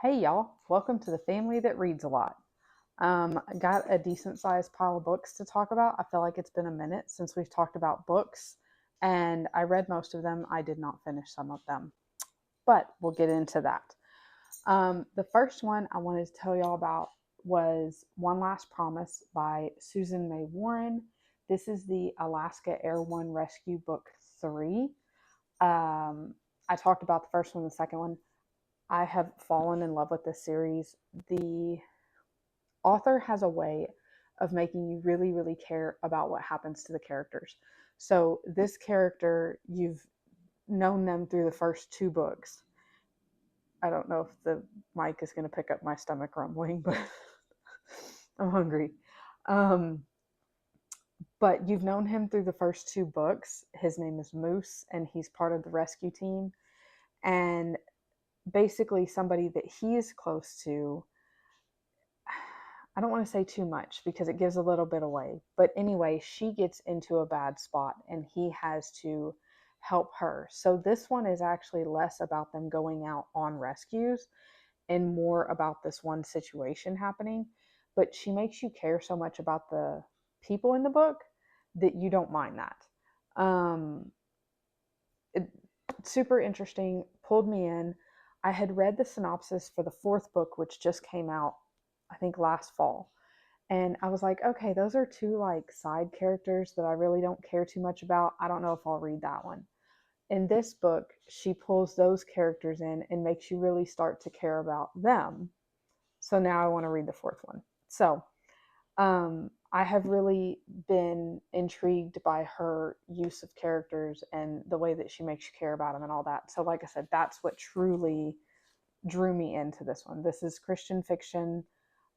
Hey y'all, welcome to the family that reads a lot. I got a decent sized pile of books to talk about. I feel like it's been a minute since we've talked about books, and I read most of them. I did not finish some of them, but we'll get into that. The first one I wanted to tell y'all about was One Last Promise by Susan May Warren. This is the Alaska Air One Rescue Book 3. I talked about the first one, the second one. I have fallen in love with this series. The author has a way of making you really, really care about what happens to the characters. So, this character, you've known them through the first two books. I don't know if the mic is going to pick up my stomach rumbling, but I'm hungry. Um, but you've known him through the first two books. His name is Moose, and he's part of the rescue team. And basically, somebody that he is close to, I don't want to say too much because it gives a little bit away. But anyway, she gets into a bad spot and he has to help her. So this one is actually less about them going out on rescues and more about this one situation happening. But she makes you care so much about the people in the book that you don't mind that. Um, it, Super interesting, pulled me in. I had read the synopsis for the fourth book, which just came out, I think, last fall. And I was like, okay, those are two like side characters that I really don't care too much about. I don't know if I'll read that one. In this book, she pulls those characters in and makes you really start to care about them. So now I want to read the fourth one. So I have really been intrigued by her use of characters and the way that she makes you care about them and all that. So, like I said, that's what truly drew me into this one. This is Christian fiction.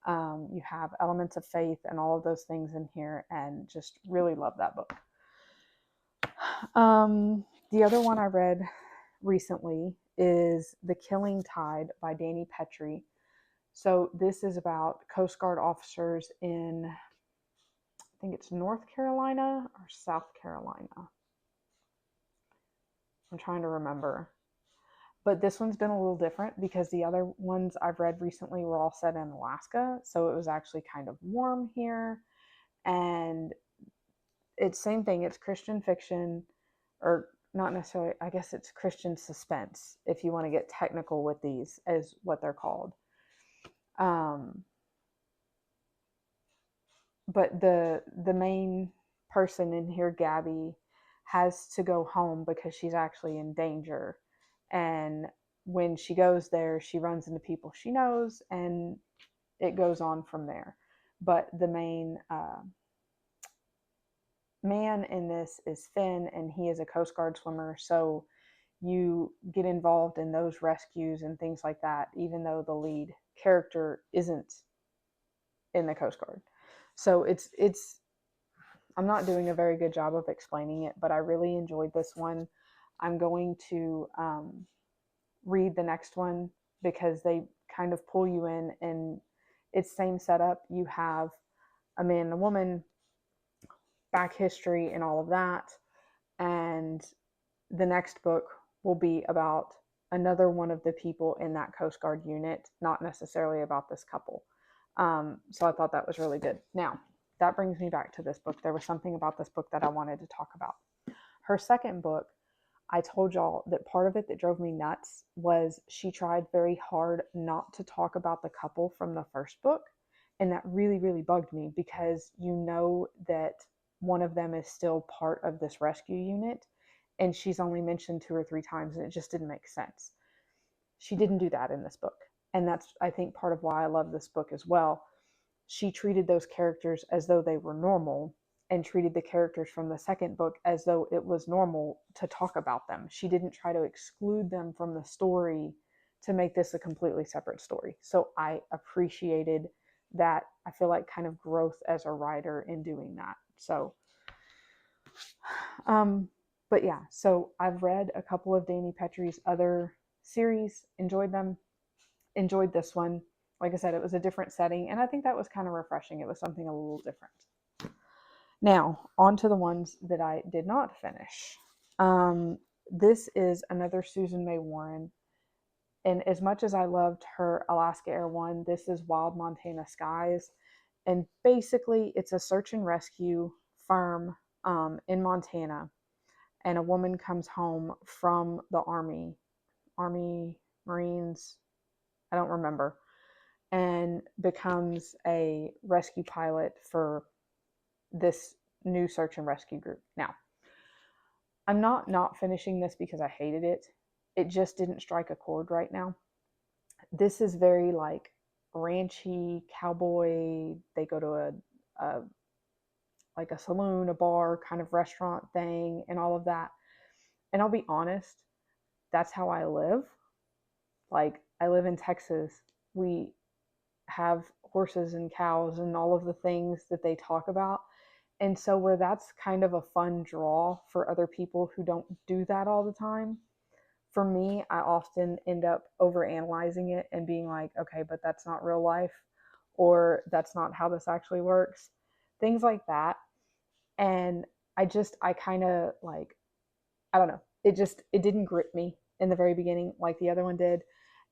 You have elements of faith and all of those things in here, and just really love that book. The other one I read recently is The Killing Tide by Danny Petrie. So this is about Coast Guard officers in, I think it's North Carolina or South Carolina. I'm trying to remember. But this one's been a little different because the other ones I've read recently were all set in Alaska. So it was actually kind of warm here. And it's same thing. It's Christian fiction, or not necessarily. I guess it's Christian suspense, if you want to get technical with these, is what they're called. Um, but the main person in here, Gabby, has to go home because she's actually in danger, and when she goes there, she runs into people she knows, and it goes on from there. But the main man in this is Finn, and he is a Coast Guard swimmer. So you get involved in those rescues and things like that, even though the lead character isn't in the Coast Guard. So it's I'm not doing a very good job of explaining it, but I really enjoyed this one. I'm going to read the next one because they kind of pull you in, and it's same setup. You have a man and a woman, back history and all of that. And the next book will be about another one of the people in that Coast Guard unit, not necessarily about this couple. So I thought that was really good. Now, that brings me back to this book. There was something about this book that I wanted to talk about. Her second book, I told y'all that part of it that drove me nuts was she tried very hard not to talk about the couple from the first book. And that really, really bugged me because you know that one of them is still part of this rescue unit, and she's only mentioned two or three times, and it just didn't make sense. She didn't do that in this book. And that's, I think, part of why I love this book as well. She treated those characters as though they were normal and treated the characters from the second book as though it was normal to talk about them. She didn't try to exclude them from the story to make this a completely separate story. So I appreciated that. I feel like kind of growth as a writer in doing that. So, but yeah, so I've read a couple of Danny Petrie's other series, enjoyed them, enjoyed this one. Like I said, it was a different setting, and I think that was kind of refreshing. It was something a little different. Now, on to the ones that I did not finish. This is another Susan May Warren. And as much as I loved her Alaska Air One, this is Wild Montana Skies. And basically, it's a search and rescue firm in Montana. And a woman comes home from the Army, Marines, I don't remember, and becomes a rescue pilot for this new search and rescue group. Now, I'm not finishing this because I hated it. It just didn't strike a chord right now. This is very like ranchy cowboy. They go to a like a saloon, a bar kind of restaurant thing, and all of that. And I'll be honest, that's how I live. Like I live in Texas. We have horses and cows and all of the things that they talk about. And so where that's kind of a fun draw for other people who don't do that all the time, for me, I often end up overanalyzing it and being like, okay, but that's not real life, or that's not how this actually works. Things like that. And I kind of like, I don't know. It didn't grip me in the very beginning like the other one did.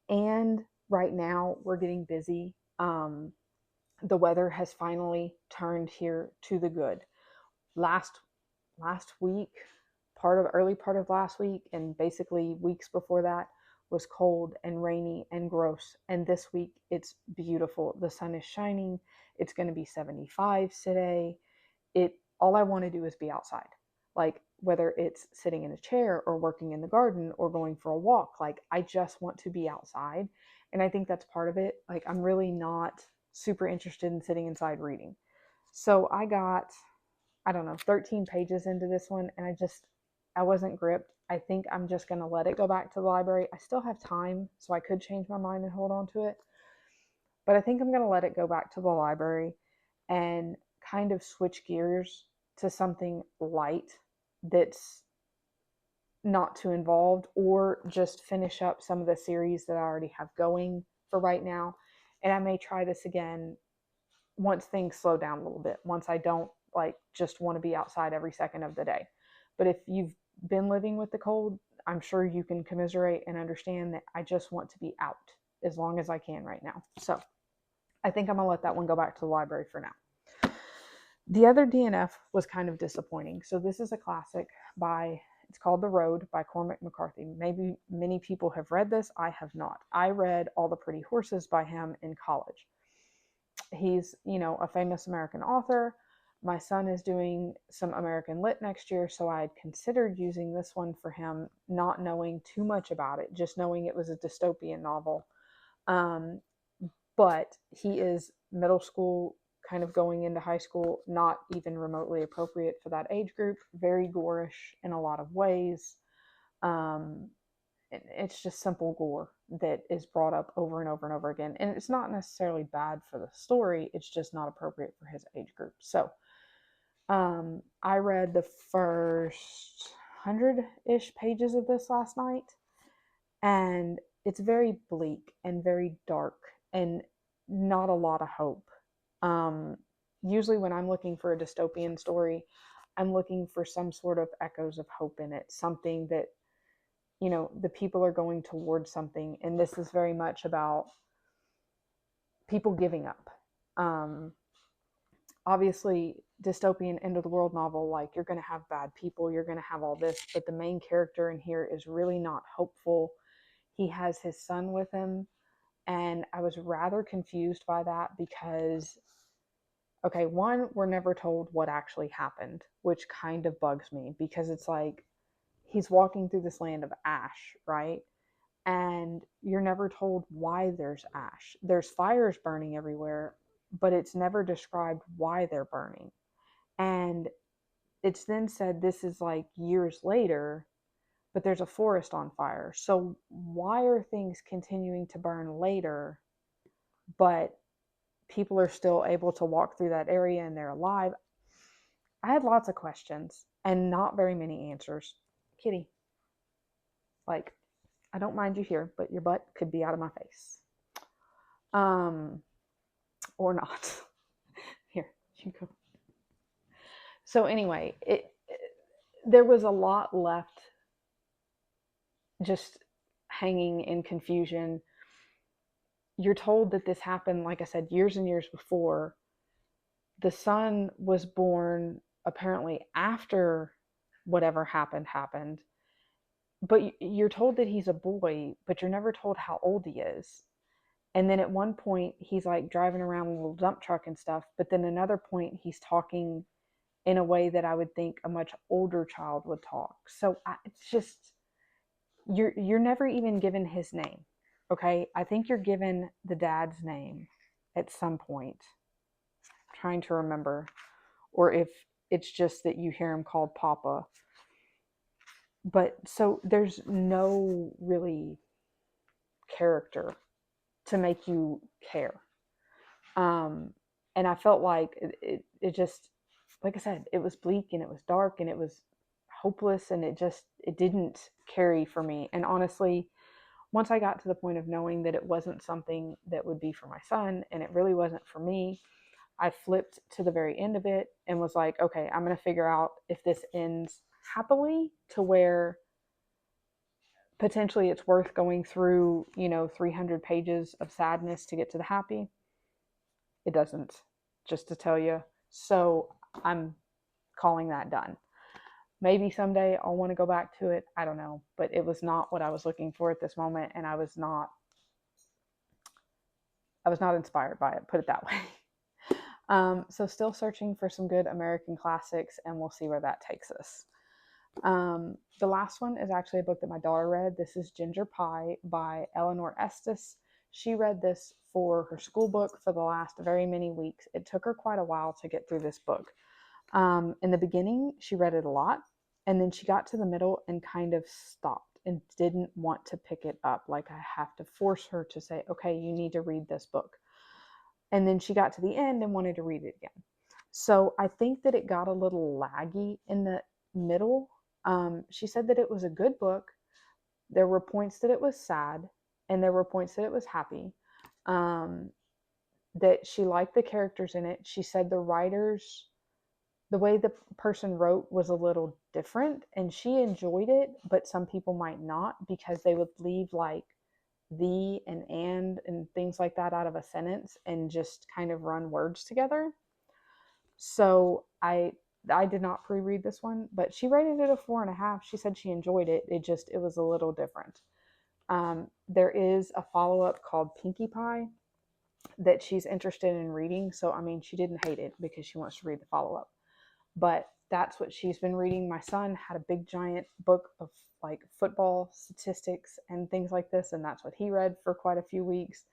And right now we're getting busy. The weather has finally turned here to the good. Last last week, early part of last week, and basically weeks before that was cold and rainy and gross. And this week it's beautiful. The sun is shining. It's going to be 75 today. It all I want to do is be outside. Like whether it's sitting in a chair or working in the garden or going for a walk, like I just want to be outside. And I think that's part of it. Like I'm really not super interested in sitting inside reading. So I got, I don't know, 13 pages into this one, and I wasn't gripped. I think I'm just going to let it go back to the library. I still have time, so I could change my mind and hold on to it. But I think I'm going to let it go back to the library and kind of switch gears to something light that's not too involved, or just finish up some of the series that I already have going for right now. And I may try this again once things slow down a little bit, once I don't like just want to be outside every second of the day. But if you've been living with the cold, I'm sure you can commiserate and understand that I just want to be out as long as I can right now. So I think I'm going to let that one go back to the library for now. The other DNF was kind of disappointing. So this is a classic it's called The Road by Cormac McCarthy. Maybe many people have read this. I have not. I read All the Pretty Horses by him in college. He's, a famous American author. My son is doing some American Lit next year, so I had considered using this one for him, not knowing too much about it, just knowing it was a dystopian novel. But he is middle school, kind of going into high school, not even remotely appropriate for that age group, very gorish in a lot of ways. It's just simple gore that is brought up over and over and over again. And it's not necessarily bad for the story, it's just not appropriate for his age group. So I read the first 100-ish pages of this last night, and it's very bleak and very dark and not a lot of hope. Usually when I'm looking for a dystopian story, I'm looking for some sort of echoes of hope in it, something that the people are going towards something. And this is very much about people giving up. Obviously, dystopian end of the world novel, like you're going to have bad people, you're going to have all this, but the main character in here is really not hopeful. He has his son with him, and I was rather confused by that because, okay, one, we're never told what actually happened, which kind of bugs me because it's like he's walking through this land of ash, right? And you're never told why there's ash. There's fires burning everywhere, but it's never described why they're burning. And it's then said this is like years later, but there's a forest on fire. So why are things continuing to burn later, but people are still able to walk through that area and they're alive? I had lots of questions and not very many answers. Kitty, like, I don't mind you here, but your butt could be out of my face. Or not. Here, you go. So anyway, there was a lot left just hanging in confusion. You're told that this happened, like I said, years and years before. The son was born apparently after whatever happened, but you're told that he's a boy, but you're never told how old he is. And then at one point, he's like driving around with a little dump truck and stuff. But then another point, he's talking in a way that I would think a much older child would talk. So it's just, you're never even given his name. Okay. I think you're given the dad's name at some point. I'm trying to remember. Or if it's just that you hear him called Papa. But so there's no really character to make you care. And I felt like it just, like I said, it was bleak and it was dark and it was hopeless, and it didn't carry for me. And honestly, once I got to the point of knowing that it wasn't something that would be for my son and it really wasn't for me, I flipped to the very end of it and was like, okay, I'm going to figure out if this ends happily to where potentially it's worth going through, 300 pages of sadness to get to the happy. It doesn't, just to tell you. So I'm calling that done. Maybe someday I'll want to go back to it. I don't know, but it was not what I was looking for at this moment, and I was not inspired by it, put it that way. So still searching for some good American classics, and we'll see where that takes us. The last one is actually a book that my daughter read. This is Ginger Pie by Eleanor Estes. She read this for her school book for the last very many weeks. It took her quite a while to get through this book. In the beginning, she read it a lot, and then she got to the middle and kind of stopped and didn't want to pick it up. Like, I have to force her to say, okay, you need to read this book. And then she got to the end and wanted to read it again. So I think that it got a little laggy in the middle. She said that it was a good book. There were points that it was sad, and there were points that it was happy. That she liked the characters in it. She said the way the person wrote was a little different, and she enjoyed it, but some people might not, because they would leave like the and things like that out of a sentence and just kind of run words together. So I did not pre-read this one, but she rated it a 4.5. She said she enjoyed it. It was a little different. There is a follow-up called Pinkie Pie that she's interested in reading. So, I mean, she didn't hate it because she wants to read the follow-up. But that's what she's been reading. My son had a big giant book of like football statistics and things like this, and that's what he read for quite a few weeks.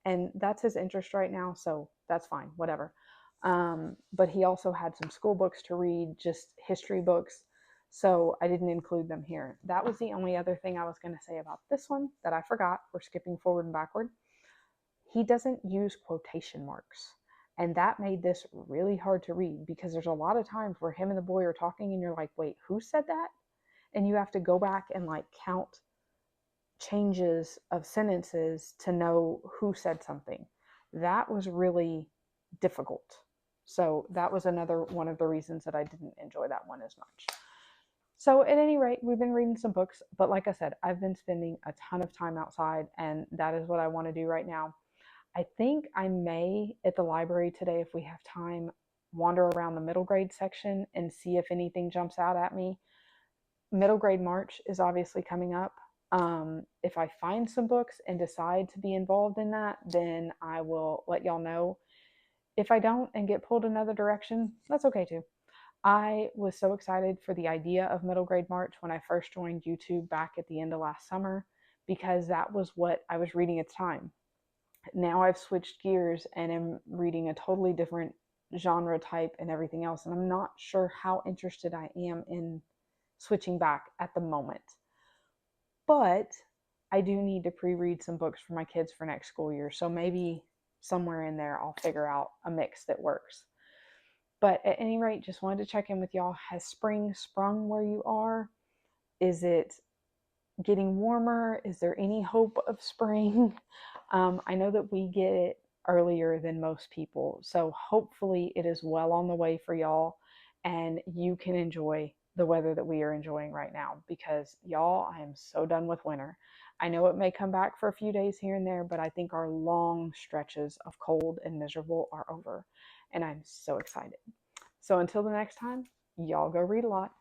And that's his interest right now, so that's fine, whatever. But he also had some school books to read, just history books, so I didn't include them here. That was the only other thing I was going to say about this one that I forgot. We're skipping forward and backward. He doesn't use quotation marks. And that made this really hard to read, because there's a lot of times where him and the boy are talking and you're like, wait, who said that? And you have to go back and like count changes of sentences to know who said something. That was really difficult. So that was another one of the reasons that I didn't enjoy that one as much. So at any rate, we've been reading some books, but like I said, I've been spending a ton of time outside, and that is what I want to do right now. I think I may, at the library today, if we have time, wander around the middle grade section and see if anything jumps out at me. Middle grade March is obviously coming up. If I find some books and decide to be involved in that, then I will let y'all know. If I don't and get pulled another direction, that's okay too. I was so excited for the idea of middle grade March when I first joined YouTube back at the end of last summer, because that was what I was reading at the time. Now I've switched gears and am reading a totally different genre type and everything else, and I'm not sure how interested I am in switching back at the moment. But I do need to pre-read some books for my kids for next school year, so maybe somewhere in there I'll figure out a mix that works. But at any rate, just wanted to check in with y'all. Has spring sprung where you are? Is it getting warmer? Is there any hope of spring? I know that we get it earlier than most people, so hopefully it is well on the way for y'all and you can enjoy the weather that we are enjoying right now, because y'all, I am so done with winter. I know it may come back for a few days here and there, but I think our long stretches of cold and miserable are over, and I'm so excited. So until the next time, y'all go read a lot.